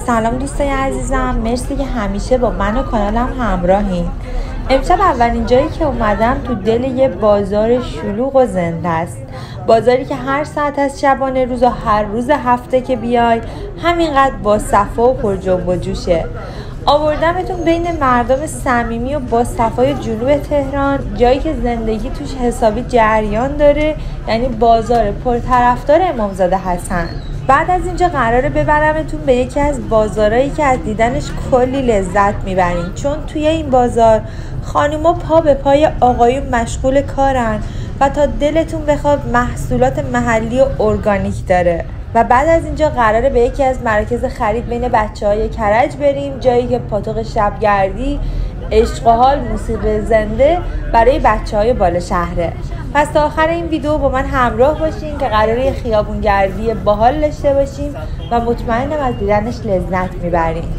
سلام دوستای عزیزم، مرسی که همیشه با من و کانالم همراهین. امشب اولین جایی که اومدم تو دل یه بازار شلوغ و زنده است. بازاری که هر ساعت از شبانه روز و هر روز هفته که بیای همینقدر با صفا و پر جنب و جوشه. آوردمتون بین مردم صمیمی و با صفای جنوب تهران، جایی که زندگی توش حسابی جریان داره، یعنی بازار پرطرفدار امامزاده حسن. بعد از اینجا قراره ببرمتون به یکی از بازارهایی که از دیدنش کلی لذت میبرین، چون توی این بازار خانوما پا به پای آقایون مشغول کارن و تا دلتون بخواد محصولات محلی و ارگانیک داره. و بعد از اینجا قراره به یکی از مراکز خرید بین بچه‌های کرج بریم، جایی که پاتوق شبگردی، عشق و حال، موسیقی زنده برای بچه‌های بالا شهره. پس تا آخر این ویدیو با من همراه باشین که قراره خیابونگردی باحال داشته باشیم و مطمئنم از دیدنش لذت میبریم.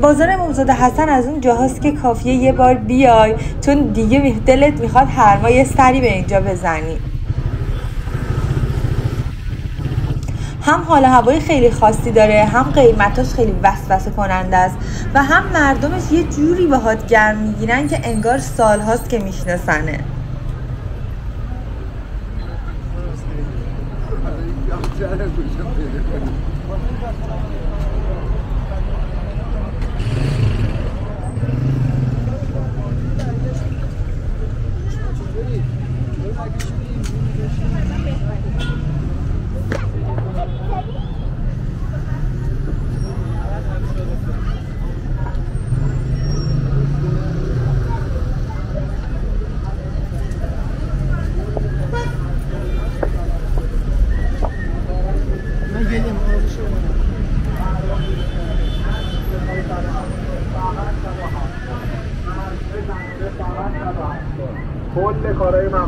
بازار امامزاده حسن از اون جاهاست که کافیه یه بار بیای، چون دیگه دلت میخواد هر ماه یه سری به اینجا بزنی. هم حال هوای خیلی خاصی داره، هم قیمتاش خیلی وسوسه کننده است و هم مردمش یه جوری باهات گرم میگیرن که انگار سالهاست که میشناسنه.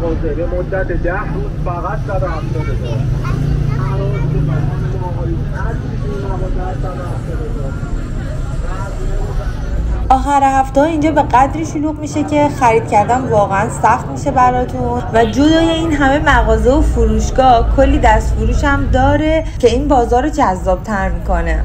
مغازه به مدت 10 روز فقط 170,000. آخر هفته اینجا به قدری شلوغ میشه که خرید کردن واقعا سخت میشه براتون و جدای این همه مغازه و فروشگاه کلی دست فروش هم داره که این بازار رو جذاب تر میکنه.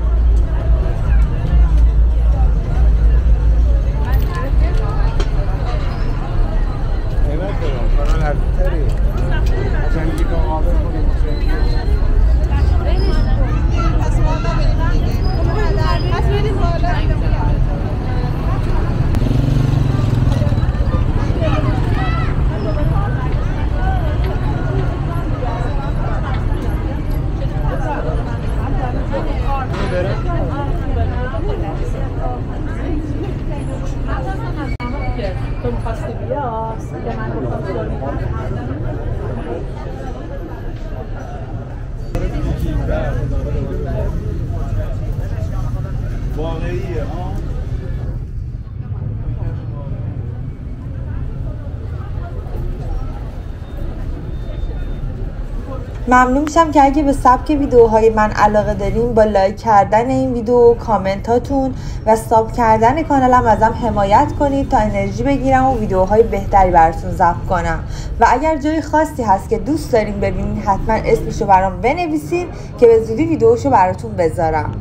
واقعیه ها. ممنون میشم که اگه به سبک ویدیوهای من علاقه دارین با لایک کردن این ویدیو، کامنتاتون و ساب کردن کانالم ازم حمایت کنید تا انرژی بگیرم و ویدیوهای بهتری براتون ضبط کنم. و اگر جای خاصی هست که دوست دارین ببینین حتما اسمشو برام بنویسین که به زودی ویدیوشو براتون بذارم.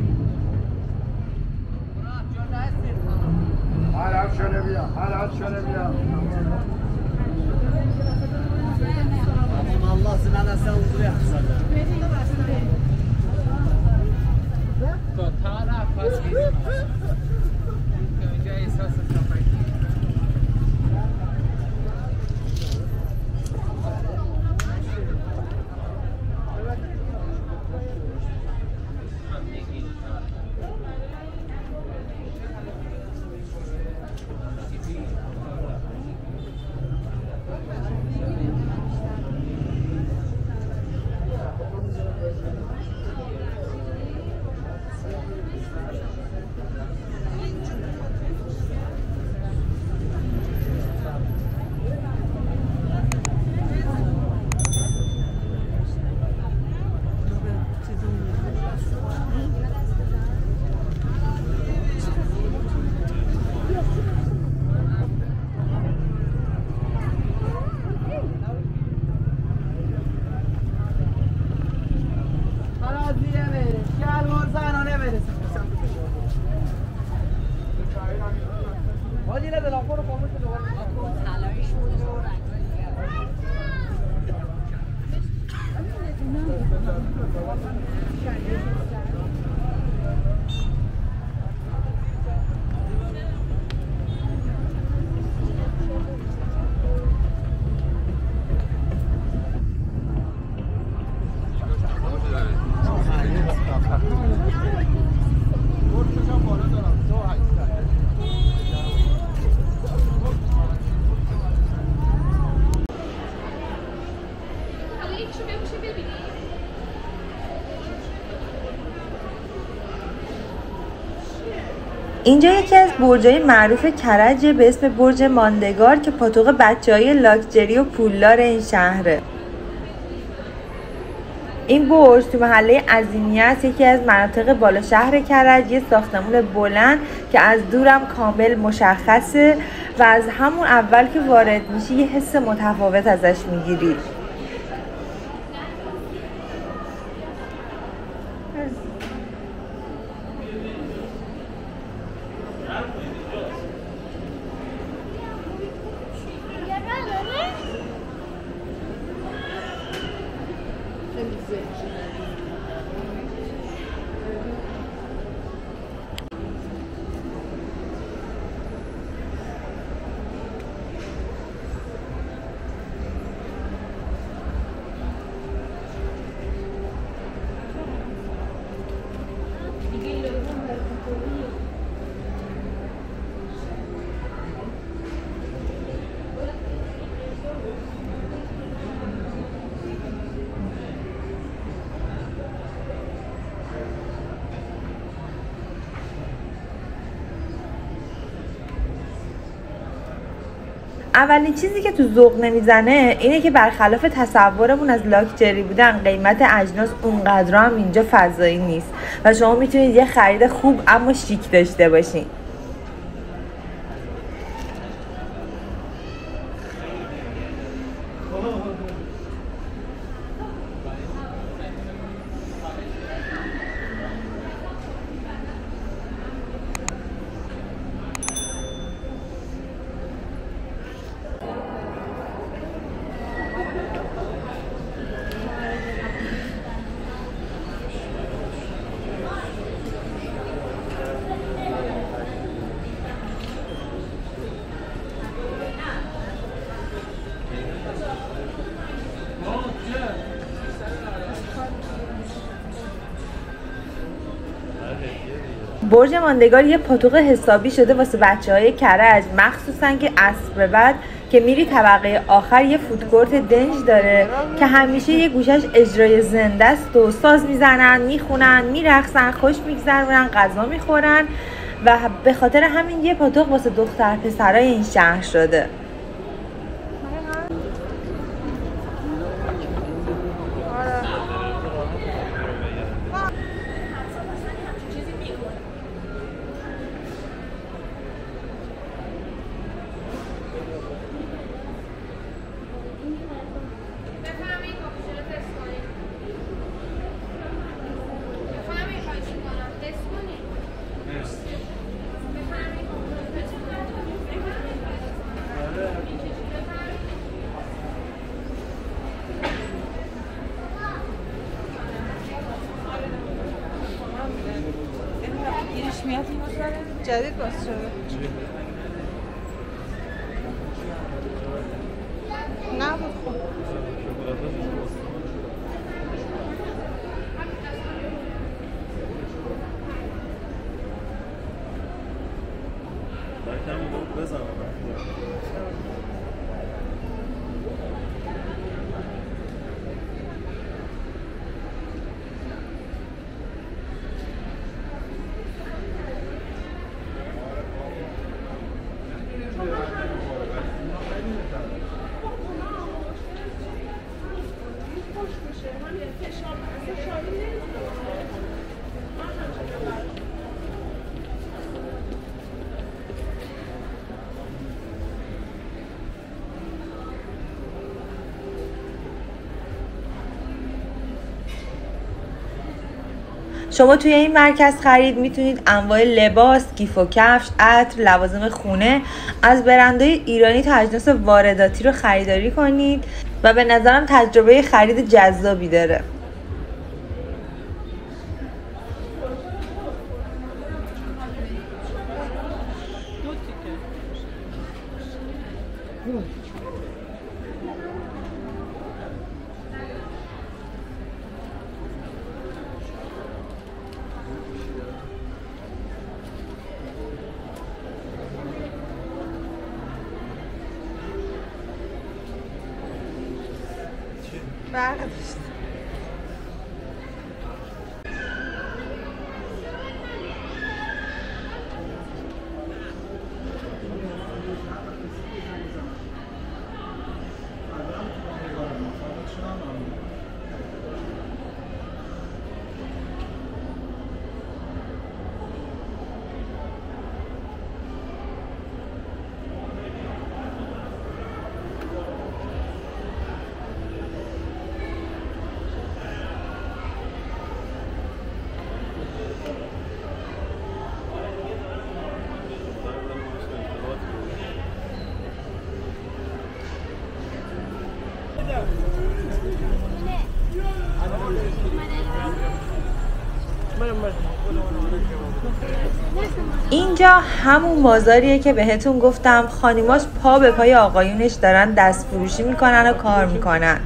اینجا یکی از برج‌های معروف کرجه به اسم برج ماندگار که پاتوق بچه‌های لاکچری و پولدار این شهره. این برج تو محله عظیمیه است، یکی از مناطق بالا شهر کرج، یه ساختمون بلند که از دورم کامل مشخصه و از همون اول که وارد میشی یه حس متفاوت ازش میگیری. اولین چیزی که تو ذوق نمیزنه اینه که برخلاف تصورمون از لاکچری بودن قیمت اجناس اونقدر هم اینجا فضایی نیست و شما میتونید یه خرید خوب اما شیک داشته باشین. برج ماندگار یه پاتوق حسابی شده واسه بچه‌های کرج، مخصوصا که عصر به بعد که میری طبقه آخر یه فودکورت دنج داره که همیشه یه گوشش اجرای زنده است و ساز میزنن، میخونن، میرقصن، خوش میگذرونن، غذا میخورن و به خاطر همین یه پاتوق واسه دختر پسرای این شهر شده. جدید باز شده. نبود خب. شما توی این مرکز خرید میتونید انواع لباس، کیف و کفش، عطر، لوازم خونه از برندهای ایرانی تا اجناس وارداتی رو خریداری کنید و به نظرم تجربه خرید جذابی داره. اینجا همون بازاریه که بهتون گفتم خانیماش پا به پای آقایونش دارن دست فروشی میکنن و کار میکنن.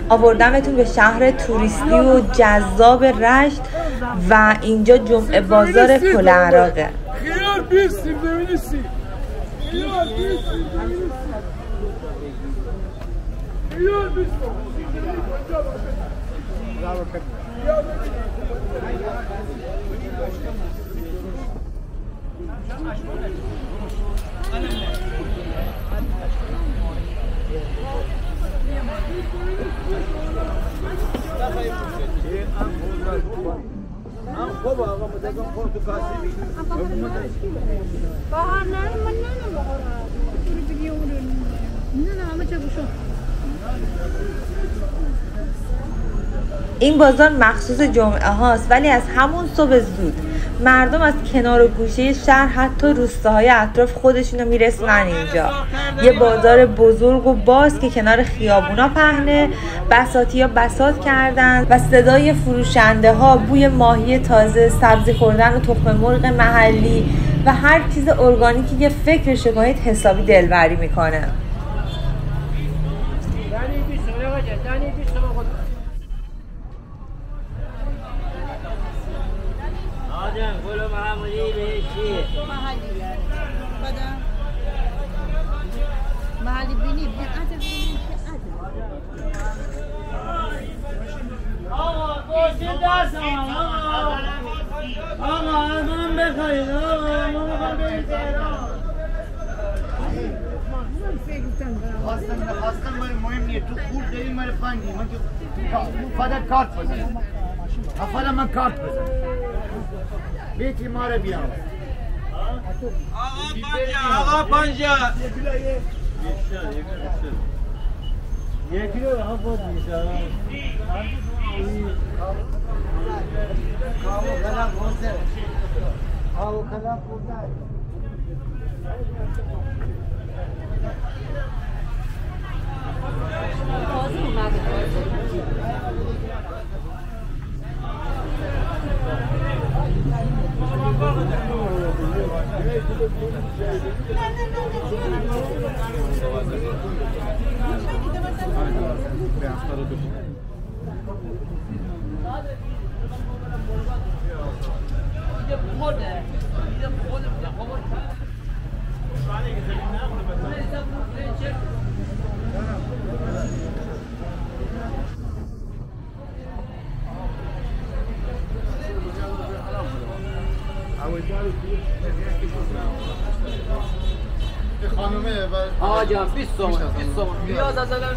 آوردمتون به شهر توریستی و جذاب رشت و اینجا جمعه بازار پل عراقه. این بازار مخصوص جمعه هاست، ولی از همون صبح زود مردم از کنار و گوشه شهر حتی روستاهای اطراف خودشونو میرسونن اینجا. یه بازار بزرگ و باز که کنار خیابونا پهنه، بساطی‌ها بساط کردن و صدای فروشنده ها، بوی ماهی تازه، سبزی خوردن و تخم مرغ محلی و هر چیز ارگانیکی که فکرش کنید حسابی دلبری میکنه. محلی بینی آقا گوشی دست آقا من بخواهید آقا ما بخواهید برید خواستم مهم نیه تو پول داری من فندی من که فقط کارت بزنم فقط من کارت بزنم بیتی ما رو بیام آقا پنجا یکی رو ها بود میشه آو کلام خورده آقا جان 20 تومن بیاد از الان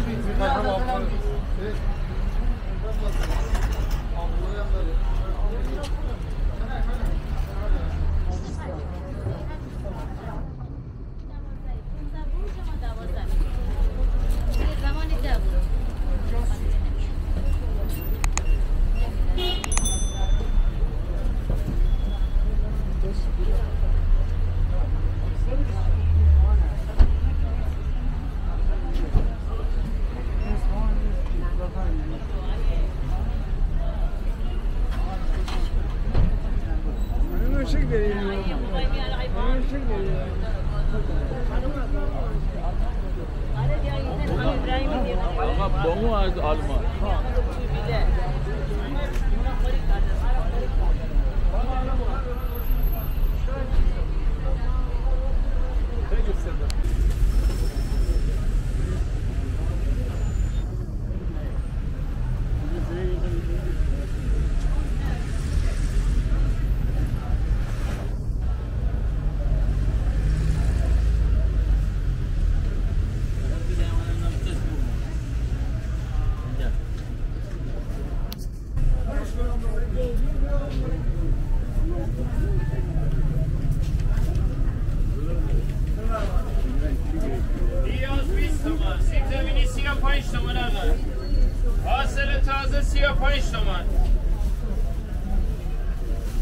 بامو از آلمان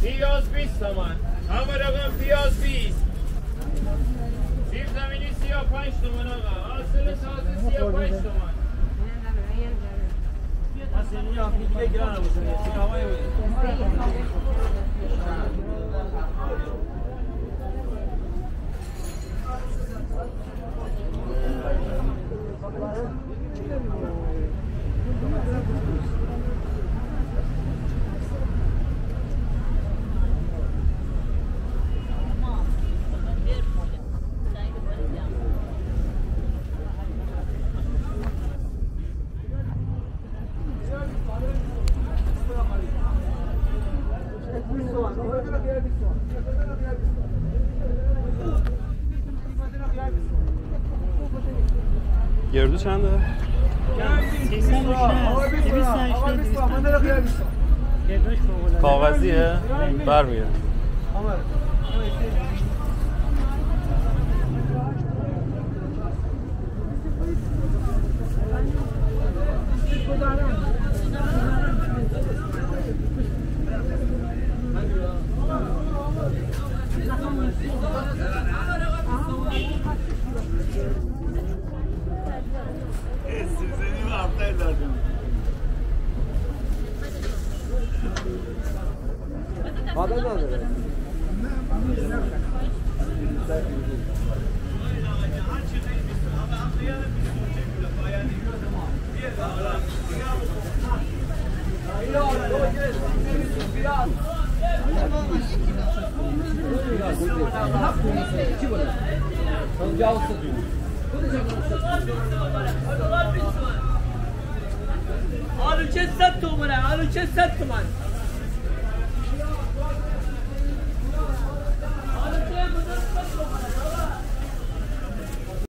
پیاز 20 تومن همه رقم پیاز 20 سیب زمینی 35 تومن آقا حاصل تازه 35 تومن حسینی هم دیگه گرانه بسید هوای گردو چنده؟ کاغذیه؟ برمیاد. آلو چه 100 تومنه؟ آلو چه 100 تومن؟